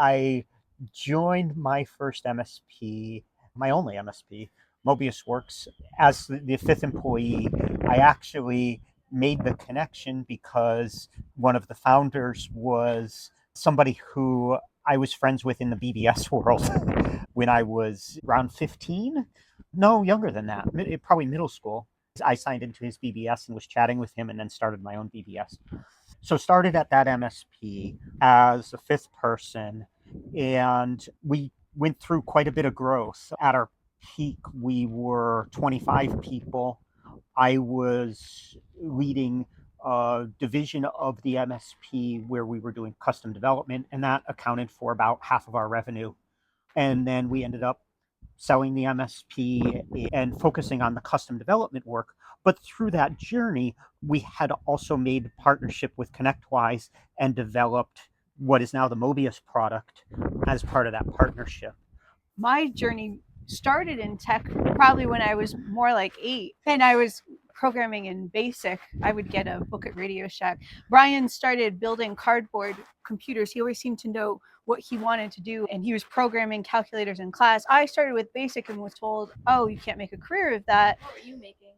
I joined my first MSP, my only MSP, Mobius Works, as the fifth employee. I actually made the connection because one of the founders was somebody who I was friends with in the BBS world when I was around 15. No, younger than that, probably middle school. I signed into his BBS and was chatting with him and then started my own BBS. So started at that MSP as a fifth person, and we went through quite a bit of growth. At our peak, we were 25 people. I was leading a division of the MSP where we were doing custom development, and that accounted for about half of our revenue. And then we ended up selling the MSP and focusing on the custom development work. But through that journey, we had also made partnership with ConnectWise and developed what is now the Mobius product as part of that partnership. My journey started in tech probably when I was more like 8, and I was programming in BASIC. I would get a book at Radio Shack. Brian started building cardboard computers. He always seemed to know what he wanted to do, and he was programming calculators in class. I started with BASIC and was told, oh, you can't make a career of that. What were you making?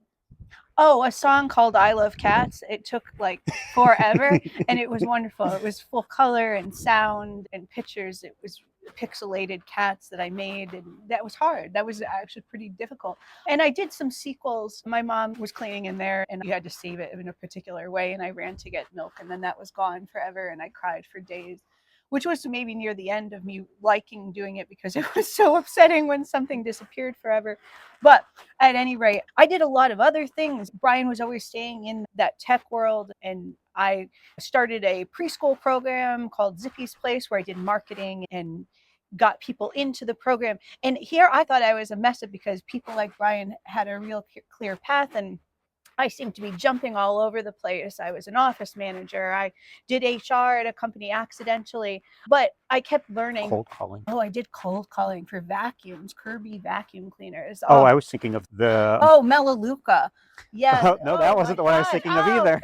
Oh, a song called I Love Cats. It took like forever and it was wonderful. It was full color and sound and pictures. It was pixelated cats that I made, and that was hard. That was actually pretty difficult. And I did some sequels. My mom was cleaning in there and you had to save it in a particular way, and I ran to get milk and then that was gone forever and I cried for days, which was maybe near the end of me liking doing it because it was so upsetting when something disappeared forever. But at any rate, I did a lot of other things. Brian was always staying in that tech world, and I started a preschool program called Zippy's Place where I did marketing and got people into the program. And here I thought I was a mess up because people like Brian had a real clear path, and I seemed to be jumping all over the place. I was an office manager. I did HR at a company accidentally, but I kept learning. Cold calling. Oh, I did cold calling for vacuums, Kirby vacuum cleaners. Oh, I was thinking of the... Oh, Melaleuca. Yeah. No, that wasn't the one I was thinking of either.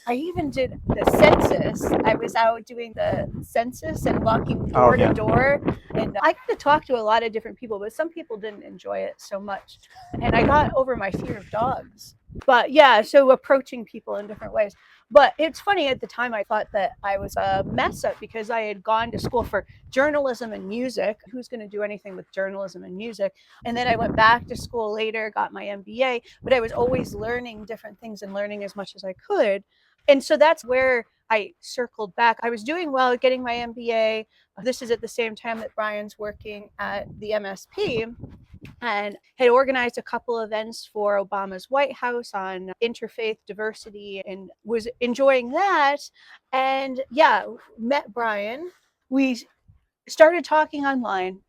I even did the census. I was out doing the census and walking door to door. And I got to talk to a lot of different people, but some people didn't enjoy it so much. And I got over my fear of dogs. But yeah, so approaching people in different ways. But it's funny, at the time I thought that I was a mess up because I had gone to school for journalism and music. Who's going to do anything with journalism and music? And then I went back to school later, got my MBA, but I was always learning different things and learning as much as I could. And so that's where I circled back. I was doing well at getting my MBA. This is at the same time that Brian's working at the MSP, and had organized a couple events for Obama's White House on interfaith diversity and was enjoying that. And yeah, met Brian. We started talking online,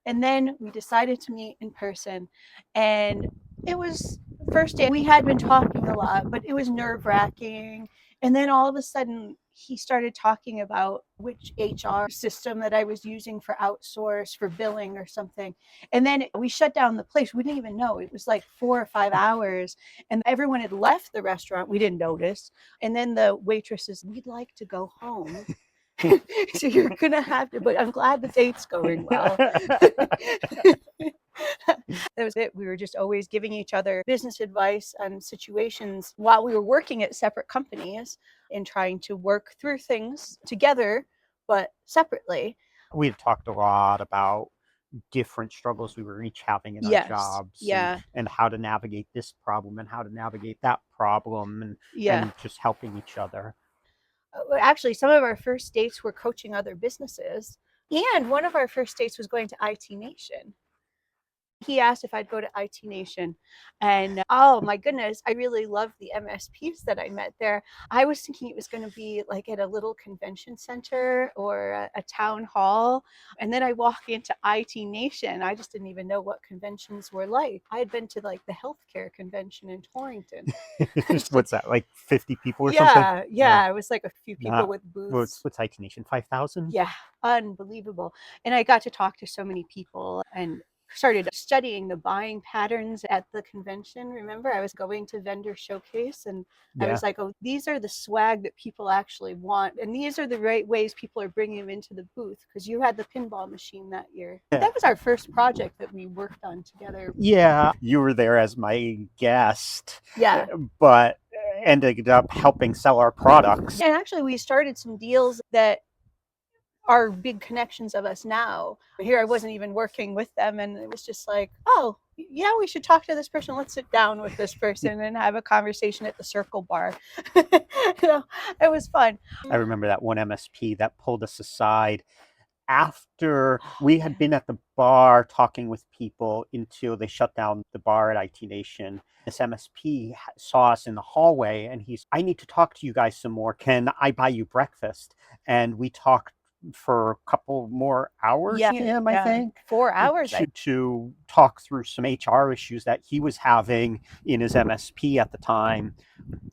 and then we decided to meet in person. And it was first day we had been talking a lot, but it was nerve-wracking. And then all of a sudden he started talking about which HR system that I was using for outsource, for billing or something. And then we shut down the place. We didn't even know. It was like 4 or 5 hours and everyone had left the restaurant. We didn't notice. And then the waitresses, we'd like to go home. So you're going to have to, but I'm glad the date's going well. That was it. We were just always giving each other business advice on situations while we were working at separate companies and trying to work through things together, but separately. We had talked a lot about different struggles we were each having in our jobs, and how to navigate this problem and how to navigate that problem, and just helping each other. Actually, some of our first dates were coaching other businesses, and one of our first dates was going to IT Nation. He asked if I'd go to IT Nation, and oh my goodness, I really loved the MSPs that I met there. I was thinking it was going to be like at a little convention center or a town hall, and then I walk into IT Nation. I just didn't even know what conventions were like. I had been to like the healthcare convention in Torrington. What's that, like 50 people or something? Yeah, it was like a few people with booths. What's IT Nation, 5,000? Yeah, unbelievable. And I got to talk to so many people and started studying the buying patterns at the convention. Remember, I was going to vendor showcase and I Yeah. was like, oh, these are the swag that people actually want. And these are the right ways people are bringing them into the booth, because you had the pinball machine that year. Yeah. That was our first project that we worked on together. Yeah. You were there as my guest. Yeah. But ended up helping sell our products. And actually, we started some deals that are big connections of us now. Here I wasn't even working with them, and it was just like, oh, yeah, we should talk to this person. Let's sit down with this person and have a conversation at the Circle Bar. It was fun. I remember that one MSP that pulled us aside after we had been at the bar talking with people until they shut down the bar at IT Nation. This MSP saw us in the hallway and I need to talk to you guys some more. Can I buy you breakfast? And we talked for a couple more hours with him, I think. 4 hours. To talk through some HR issues that he was having in his MSP at the time.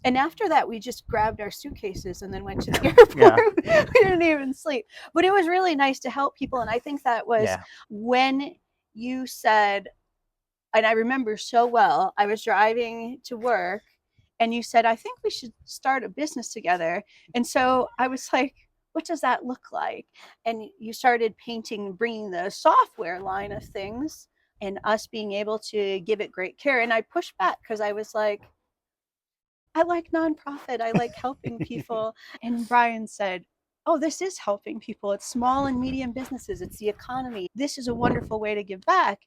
And after that, we just grabbed our suitcases and then went to the airport. Yeah. We didn't even sleep. But it was really nice to help people. And I think that was when you said, and I remember so well, I was driving to work and you said, I think we should start a business together. And so I was like, what does that look like? And you started painting, bringing the software line of things and us being able to give it great care. And I pushed back because I was like, I like nonprofit. I like helping people. And Brian said, oh, this is helping people. It's small and medium businesses. It's the economy. This is a wonderful way to give back.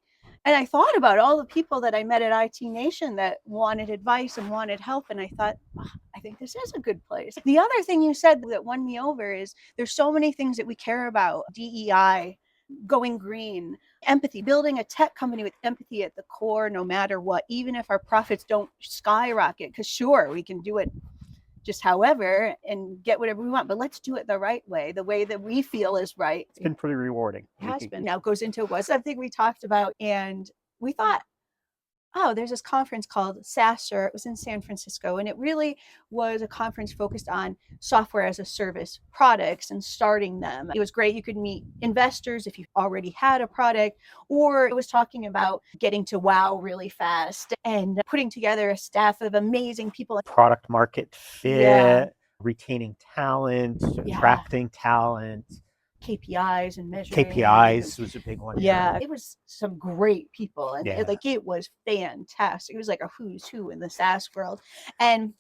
And I thought about all the people that I met at IT Nation that wanted advice and wanted help. And I thought, oh, I think this is a good place. The other thing you said that won me over is there's so many things that we care about. DEI, going green, empathy, building a tech company with empathy at the core, no matter what, even if our profits don't skyrocket, because sure, we can do it just however and get whatever we want, but let's do it the right way, the way that we feel is right. It's been pretty rewarding. It has been. Now Gozynta was something we talked about, and we thought, oh, there's this conference called SaaSer. It was in San Francisco, and it really was a conference focused on software as a service products and starting them. It was great. You could meet investors if you already had a product, or it was talking about getting to wow really fast and putting together a staff of amazing people. Product market fit, retaining talent, attracting talent. KPIs and measuring. KPIs was a big one. Yeah, it was some great people, and it was fantastic. It was like a who's who in the SaaS world, and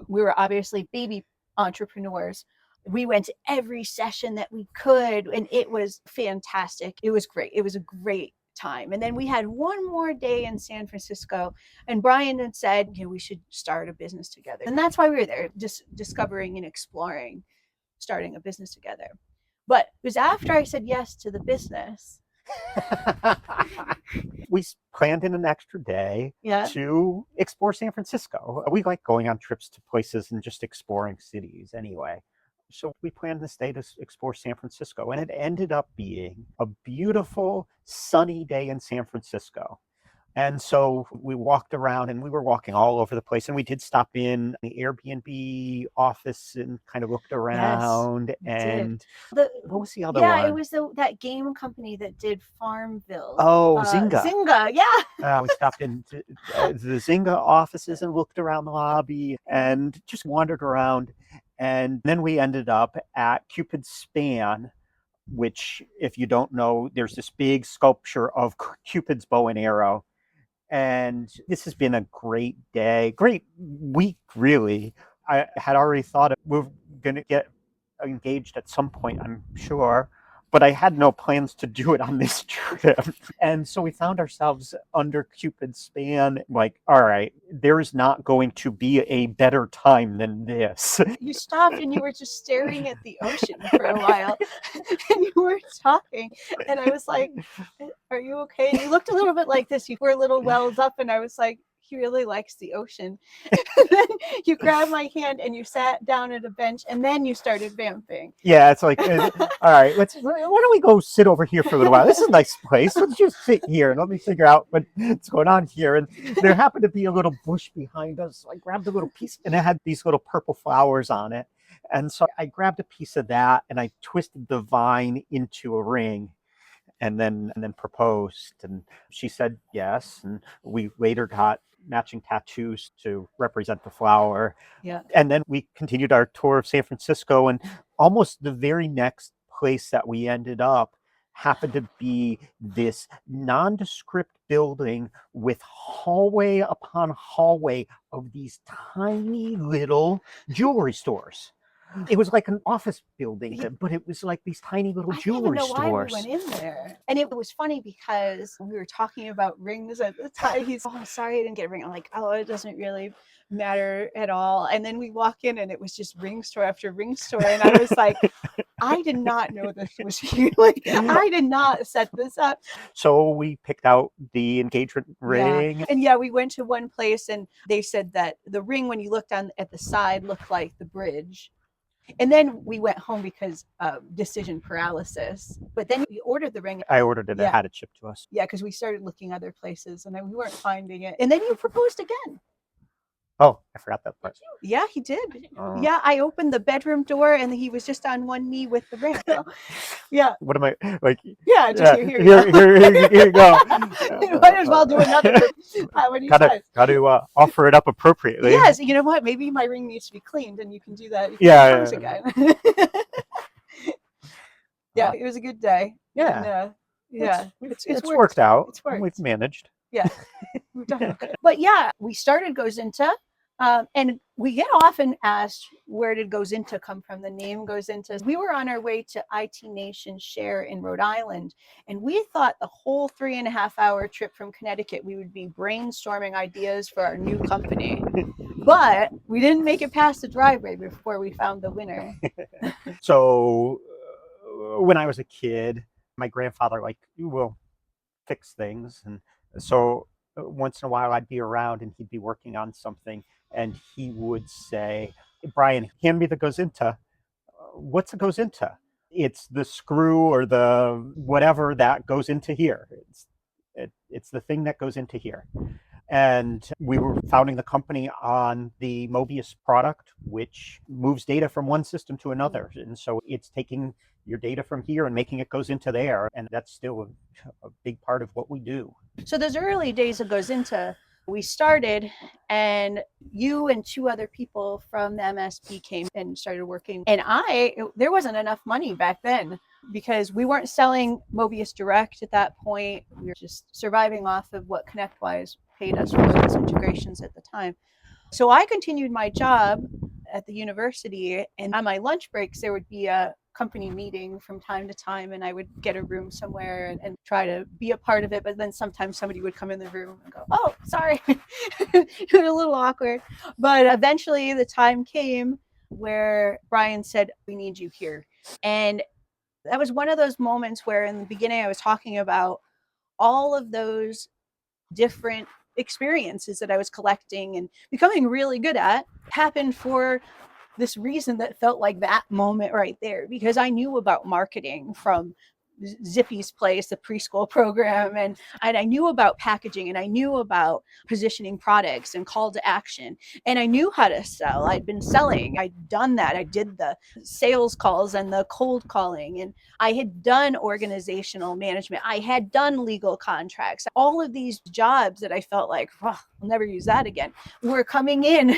we were obviously baby entrepreneurs. We went to every session that we could, and it was fantastic. It was great. It was a great time. And then we had one more day in San Francisco, and Brian had said, we should start a business together. And that's why we were there, just discovering and exploring starting a business together. But it was after I said yes to the business. We planned in an extra day to explore San Francisco. We like going on trips to places and just exploring cities anyway. So we planned this day to explore San Francisco, and it ended up being a beautiful, sunny day in San Francisco. And so we walked around, and we were walking all over the place, and we did stop in the Airbnb office and kind of looked around. And what was the other one? Yeah, it was that game company that did Farmville. Oh, Zynga. Zynga, yeah. We stopped in the Zynga offices and looked around the lobby and just wandered around. And then we ended up at Cupid's Span, which, if you don't know, there's this big sculpture of Cupid's bow and arrow. And this has been a great day, great week, really. I had already thought we were going to get engaged at some point, I'm sure, but I had no plans to do it on this trip. And so we found ourselves under Cupid's Span, like, all right, there is not going to be a better time than this. You stopped and you were just staring at the ocean for a while, and you were talking, and I was like, are you okay? And you looked a little bit like this. You were a little wells up, and I was like, he really likes the ocean. And then you grabbed my hand and you sat down at a bench, and then you started vamping. Yeah, it's like, all right, why don't we go sit over here for a little while? This is a nice place. Let's just sit here and let me figure out what's going on here. And there happened to be a little bush behind us. So I grabbed a little piece, and it had these little purple flowers on it. And so I grabbed a piece of that, and I twisted the vine into a ring. and then proposed, and she said yes, and we later got matching tattoos to represent the flower. Yeah. And then we continued our tour of San Francisco, and almost the very next place that we ended up happened to be this nondescript building with hallway upon hallway of these tiny little jewelry stores. It was like an office building, but it was like these tiny little I don't even jewelry know why we stores. went in there. And it was funny because we were talking about rings at the time. He's, oh, I'm sorry I didn't get a ring. I'm like, oh, it doesn't really matter at all. And then we walk in and it was just ring store after ring store. And I was like, I did not know this was here. Like, I did not set this up. So we picked out the engagement ring. Yeah. And yeah, we went to one place and they said that the ring, when you looked on at the side, looked like the bridge. And then we went home because decision paralysis. But then we ordered the ring. I ordered it. Yeah. It had it shipped to us. Yeah, because we started looking other places and then we weren't finding it. And then you proposed again. Oh, I forgot that part. Yeah, he did. Yeah, I opened the bedroom door and he was just on one knee with the ring. Yeah. What am I like? Yeah, just Yeah, here you go. You might as well do another. What he says. Got to offer it up appropriately. Yes, you know what? Maybe my ring needs to be cleaned and you can do that. You can Yeah, propose yeah. again. Yeah, it was a good day. Yeah. And, yeah, It's worked out. It's worked. We've managed. Yeah, we've done it. But yeah, we started Gozynta, and we get often asked, where did Gozynta come from? The name Gozynta. We were on our way to IT Nation Share in Rhode Island, and we thought the whole 3.5-hour trip from Connecticut, we would be brainstorming ideas for our new company. But we didn't make it past the driveway before we found the winner. So when I was a kid, my grandfather will fix things, and so once in a while I'd be around and he'd be working on something and he would say, Brian, hand me the Gozynta. What's a Gozynta? It's the screw or the whatever that goes into here. It's the thing that goes into here. And we were founding the company on the Mobius product, which moves data from one system to another. And so it's taking your data from here and making it goes into there. And that's still a big part of what we do. So those early days of Gozynta, we started and you and 2 other people from the MSP came and started working. And there wasn't enough money back then because we weren't selling Mobius Direct at that point. We were just surviving off of what ConnectWise paid us for those integrations at the time. So I continued my job at the university, and on my lunch breaks, there would be a company meeting from time to time, and I would get a room somewhere and try to be a part of it. But then sometimes somebody would come in the room and go, oh, sorry. It was a little awkward. But eventually the time came where Brian said, we need you here. And that was one of those moments where in the beginning I was talking about all of those different experiences that I was collecting and becoming really good at happened for this reason that felt like that moment right there, because I knew about marketing from Zippy's Place, the preschool program, and I knew about packaging, and I knew about positioning products and call to action, and I knew how to sell. I'd been selling. I'd done that. I did the sales calls and the cold calling, and I had done organizational management. I had done legal contracts. All of these jobs that I felt like, oh, I'll never use that again, were coming in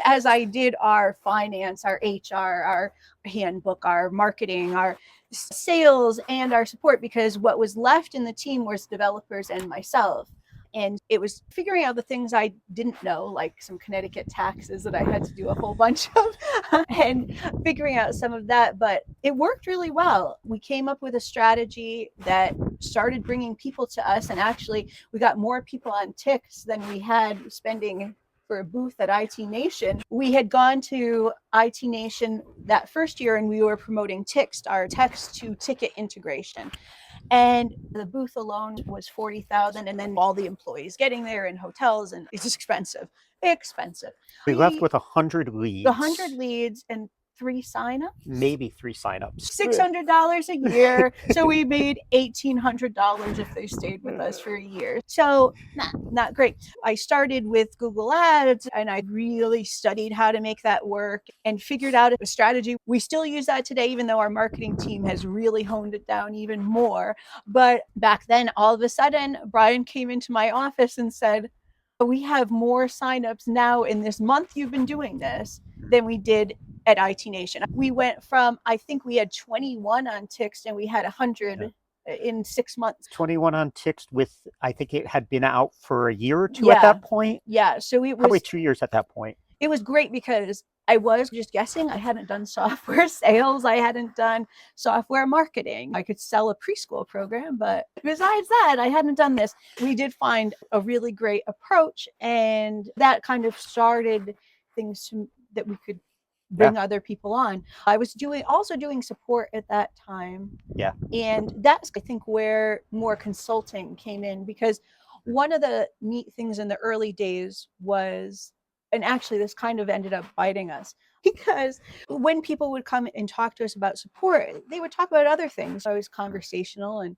as I did our finance, our HR, our handbook, our marketing, our sales, and our support, because what was left in the team was developers and myself. And it was figuring out the things I didn't know, like some Connecticut taxes that I had to do a whole bunch of, and figuring out some of that. But it worked really well. We came up with a strategy that started bringing people to us. And actually, we got more people on ticks than we had spending for a booth at IT Nation. We had gone to IT Nation that first year and we were promoting Tixt, our text to ticket integration. And the booth alone was $40,000, and then all the employees getting there and hotels, and it's just expensive. We left with 100 leads. 100 leads, and 3 signups. Maybe 3 signups. $600 a year. So we made $1,800 if they stayed with us for a year. So not great. I started with Google Ads and I really studied how to make that work and figured out a strategy. We still use that today, even though our marketing team has really honed it down even more. But back then, all of a sudden, Brian came into my office and said, we have more signups now in this month you've been doing this than we did at IT Nation. We went from, I think we had 21 on Tixt and we had 100 in 6 months. 21 on Tixt with, I think it had been out for a year or two at that point. Yeah. So it was probably 2 years at that point. It was great because I was just guessing. I hadn't done software sales. I hadn't done software marketing. I could sell a preschool program, but besides that, I hadn't done this. We did find a really great approach, and that kind of started things that we could bring other people on. I was also doing support at that time. Yeah. And that's, I think, where more consulting came in, because one of the neat things in the early days was, and actually this kind of ended up biting us, because when people would come and talk to us about support, they would talk about other things. I was conversational, and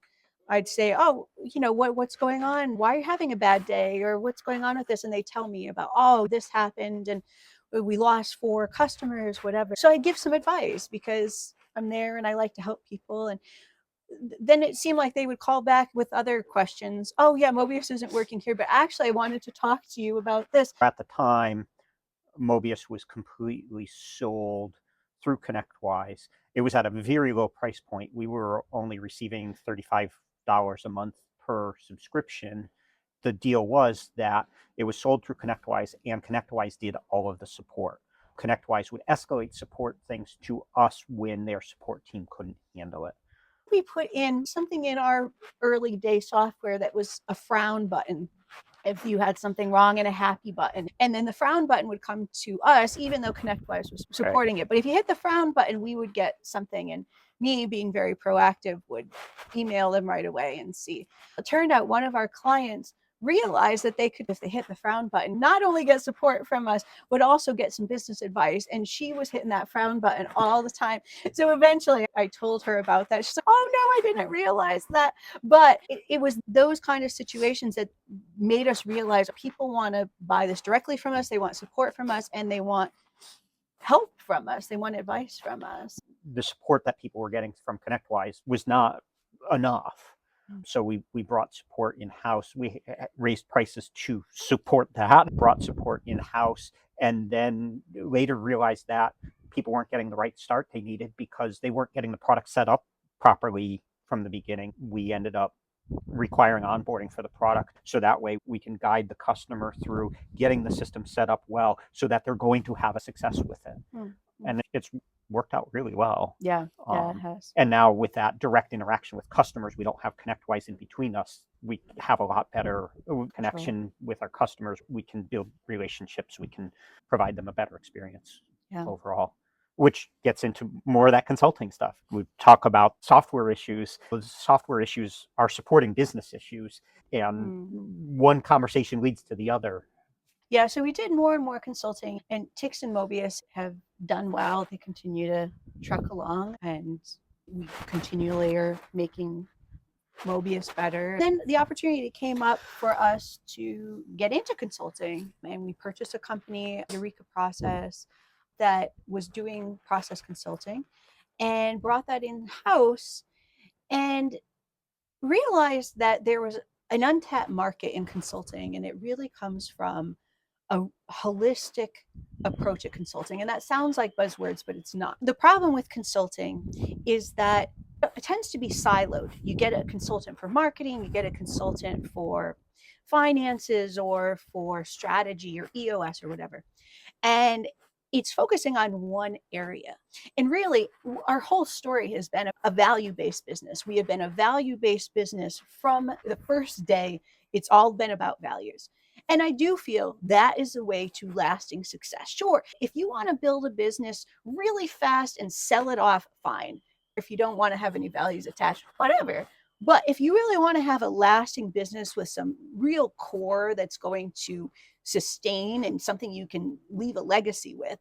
I'd say, oh, what's going on? Why are you having a bad day? Or what's going on with this? And they tell me about, oh, this happened and we lost 4 customers, whatever. So I give some advice because I'm there and I like to help people. And then it seemed like they would call back with other questions. Oh yeah, Mobius isn't working here, but actually I wanted to talk to you about this. At the time, Mobius was completely sold through ConnectWise. It was at a very low price point. We were only receiving $35 a month per subscription. The deal was that it was sold through ConnectWise, and ConnectWise did all of the support. ConnectWise would escalate support things to us when their support team couldn't handle it. We put in something in our early day software that was a frown button if you had something wrong, and a happy button. And then the frown button would come to us, even though ConnectWise was supporting it. But if you hit the frown button, we would get something, and me being very proactive would email them right away and see. It turned out one of our clients realized that they could, if they hit the frown button, not only get support from us, but also get some business advice. And she was hitting that frown button all the time. So eventually I told her about that. She's like, oh no, I didn't realize that. But it was those kind of situations that made us realize people want to buy this directly from us. They want support from us, and they want help from us. They want advice from us. The support that people were getting from ConnectWise was not enough. So we brought support in-house. We raised prices to support that, brought support in-house, and then later realized that people weren't getting the right start they needed because they weren't getting the product set up properly from the beginning. We ended up requiring onboarding for the product, so that way we can guide the customer through getting the system set up well so that they're going to have a success with it. And it's worked out really well. Yeah, it has. And now with that direct interaction with customers, we don't have ConnectWise in between us. We have a lot better connection with our customers. We can build relationships. We can provide them a better experience overall, which gets into more of that consulting stuff. We talk about software issues. Those software issues are supporting business issues, and one conversation leads to the other. Yeah, so we did more and more consulting, and Tixt and Mobius have done well. They continue to truck along, and we continually are making Mobius better. Then the opportunity came up for us to get into consulting, and we purchased a company, Eureka Process, that was doing process consulting, and brought that in-house and realized that there was an untapped market in consulting, and it really comes from a holistic approach at consulting. And that sounds like buzzwords, but it's not. The problem with consulting is that it tends to be siloed. You get a consultant for marketing, you get a consultant for finances or for strategy or EOS or whatever. And it's focusing on one area. And really, our whole story has been a value-based business. We have been a value-based business from the first day. It's all been about values. And I do feel that is a way to lasting success. Sure, if you want to build a business really fast and sell it off, fine. If you don't want to have any values attached, whatever. But if you really want to have a lasting business with some real core that's going to sustain and something you can leave a legacy with,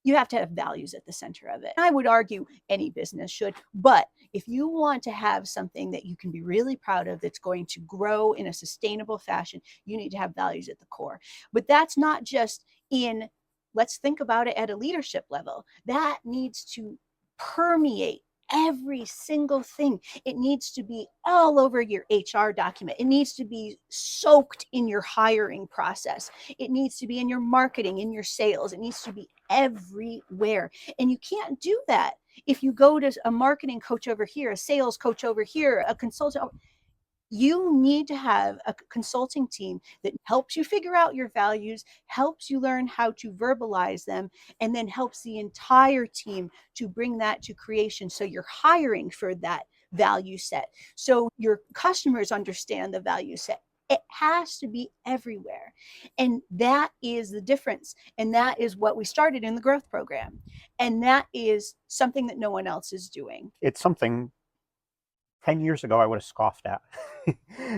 you have to have values at the center of it. I would argue any business should, but if you want to have something that you can be really proud of that's going to grow in a sustainable fashion, you need to have values at the core. But that's not just in, let's think about it at a leadership level. That needs to permeate every single thing. It needs to be all over your HR document. It needs to be soaked in your hiring process. It needs to be in your marketing, in your sales. It needs to be everywhere. And you can't do that if you go to a marketing coach over here, a sales coach over here, a consultant. You need to have a consulting team that helps you figure out your values, helps you learn how to verbalize them, and then helps the entire team to bring that to creation. So you're hiring for that value set. So your customers understand the value set. It has to be everywhere. And that is the difference. And that is what we started in the growth program. And that is something that no one else is doing. It's something 10 years ago I would have scoffed at.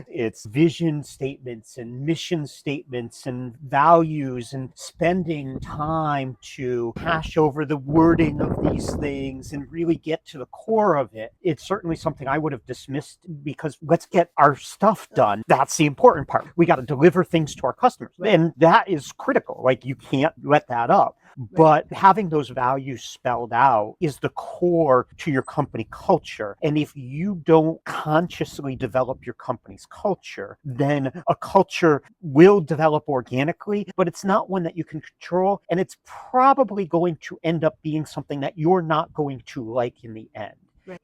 It's vision statements and mission statements and values and spending time to hash over the wording of these things and really get to the core of it. It's certainly something I would have dismissed because let's get our stuff done. That's the important part. We got to deliver things to our customers. And that is critical. Like, you can't let that up. But having those values spelled out is the core to your company culture. And if you don't consciously develop your company's culture, then a culture will develop organically, but it's not one that you can control. And it's probably going to end up being something that you're not going to like in the end.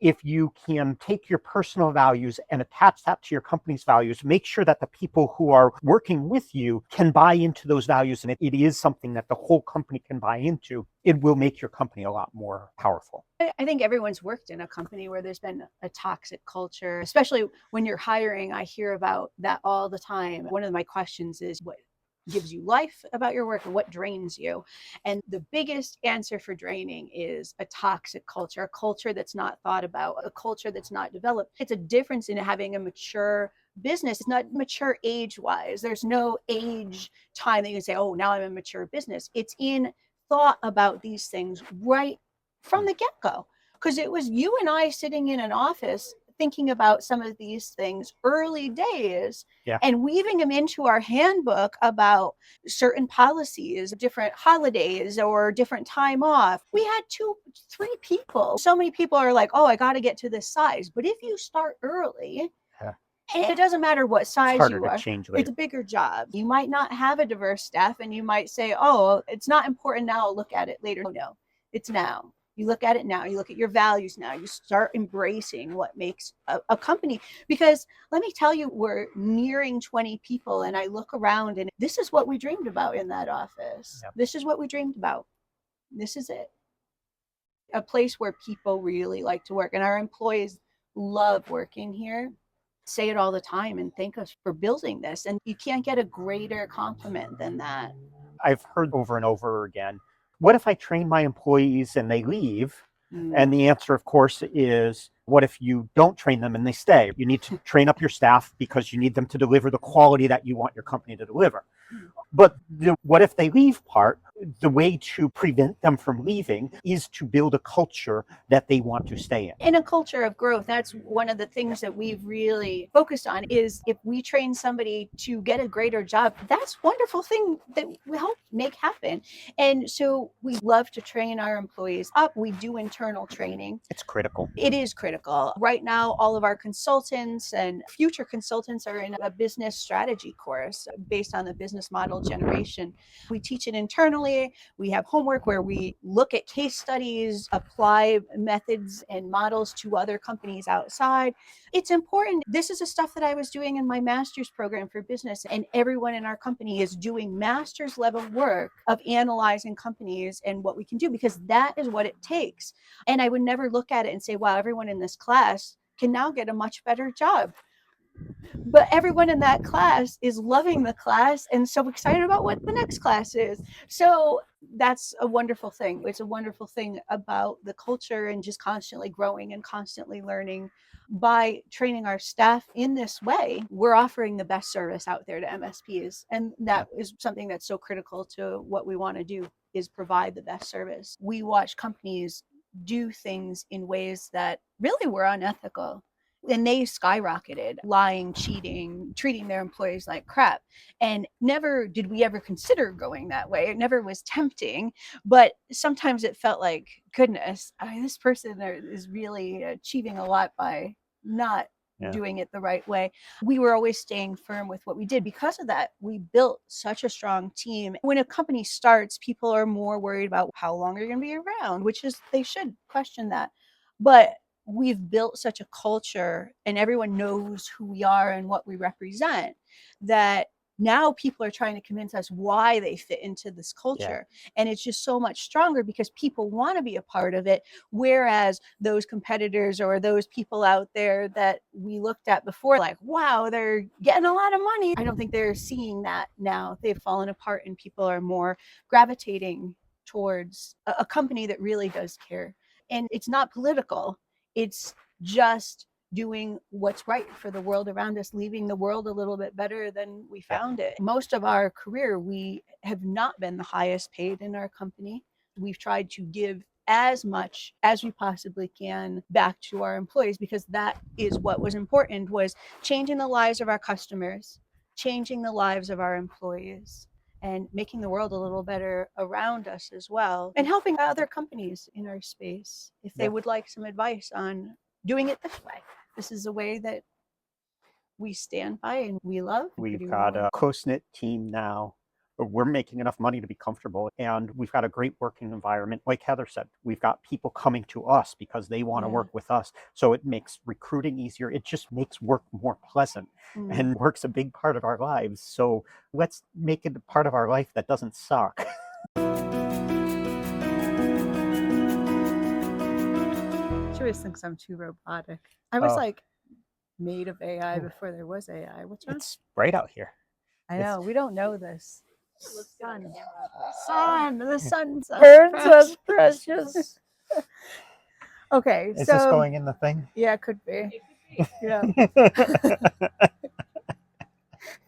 If you can take your personal values and attach that to your company's values, make sure that the people who are working with you can buy into those values, and it is something that the whole company can buy into, it will make your company a lot more powerful. I think everyone's worked in a company where there's been a toxic culture, especially when you're hiring. I hear about that all the time. One of my questions is, what gives you life about your work and what drains you? And the biggest answer for draining is a toxic culture, a culture that's not thought about, a culture that's not developed. It's a difference in having a mature business. It's not mature age wise. There's no age time that you can say, oh, now I'm a mature business. It's in thought about these things right from the get-go, because it was you and I sitting in an office thinking about some of these things early days and weaving them into our handbook about certain policies, different holidays or different time off. We had 2-3 people. So many people are like, oh, I got to get to this size. But if you start early, and it doesn't matter what size you are, it's a bigger job. You might not have a diverse staff and you might say, oh, it's not important now, I'll look at it later. No, it's now. You look at it now. You look at your values now. You start embracing what makes a company. Because let me tell you, we're nearing 20 people, and I look around, and this is what we dreamed about in that office. This is what we dreamed about. This is it. A place where people really like to work, and our employees love working here. Say it all the time and thank us for building this. And you can't get a greater compliment than that. I've heard over and over again, what if I train my employees and they leave? And the answer, of course, is, what if you don't train them and they stay? You need to train up your staff because you need them to deliver the quality that you want your company to deliver. But the what if they leave part, the way to prevent them from leaving is to build a culture that they want to stay in. In a culture of growth, that's one of the things that we've really focused on, is if we train somebody to get a greater job, that's a wonderful thing that we help make happen. And so we love to train our employees up. We do internal training. It's critical. It is critical. Right now, all of our consultants and future consultants are in a business strategy course based on the business model generation. We teach it internally. We have homework where we look at case studies, apply methods and models to other companies outside. It's important. This is the stuff that I was doing in my master's program for business, and everyone in our company is doing master's level work of analyzing companies and what we can do, because that is what it takes. And I would never look at it and say, wow, everyone in this class can now get a much better job. But everyone in that class is loving the class and so excited about what the next class is. So that's a wonderful thing. It's a wonderful thing about the culture and just constantly growing and constantly learning. By training our staff in this way, we're offering the best service out there to MSPs. And that is something that's so critical to what we want to do, is provide the best service. We watch companies do things in ways that really were unethical. And they skyrocketed, lying, cheating, treating their employees like crap. And never did we ever consider going that way. It never was tempting, but sometimes it felt like, goodness, this person is really achieving a lot by not doing it the right way. We were always staying firm with what we did. Because of that, we built such a strong team. When a company starts, people are more worried about how long are you going to be around, which is, they should question that. But we've built such a culture and everyone knows who we are and what we represent, that now people are trying to convince us why they fit into this culture. And it's just so much stronger because people want to be a part of it. Whereas those competitors or those people out there that we looked at before, like, wow, they're getting a lot of money, I don't think they're seeing that now. They've fallen apart and people are more gravitating towards a company that really does care. And it's not political. It's just doing what's right for the world around us, leaving the world a little bit better than we found it. Most of our career, we have not been the highest paid in our company. We've tried to give as much as we possibly can back to our employees, because that is what was important, was changing the lives of our customers, changing the lives of our employees, and making the world a little better around us as well, and helping other companies in our space if they would like some advice on doing it this way. This is a way that we stand by and we love. We've got a close-knit team now. We're making enough money to be comfortable, and we've got a great working environment. Like Heather said, we've got people coming to us because they want to work with us. So it makes recruiting easier. It just makes work more pleasant, and work's a big part of our lives. So let's make it a part of our life that doesn't suck. She always thinks I'm too robotic. I was like made of AI before there was AI. What's wrong? It's bright out here. I know. We don't know this. The sun's Burns us precious. Okay, Is so this going in the thing? yeah, it could be. Yeah.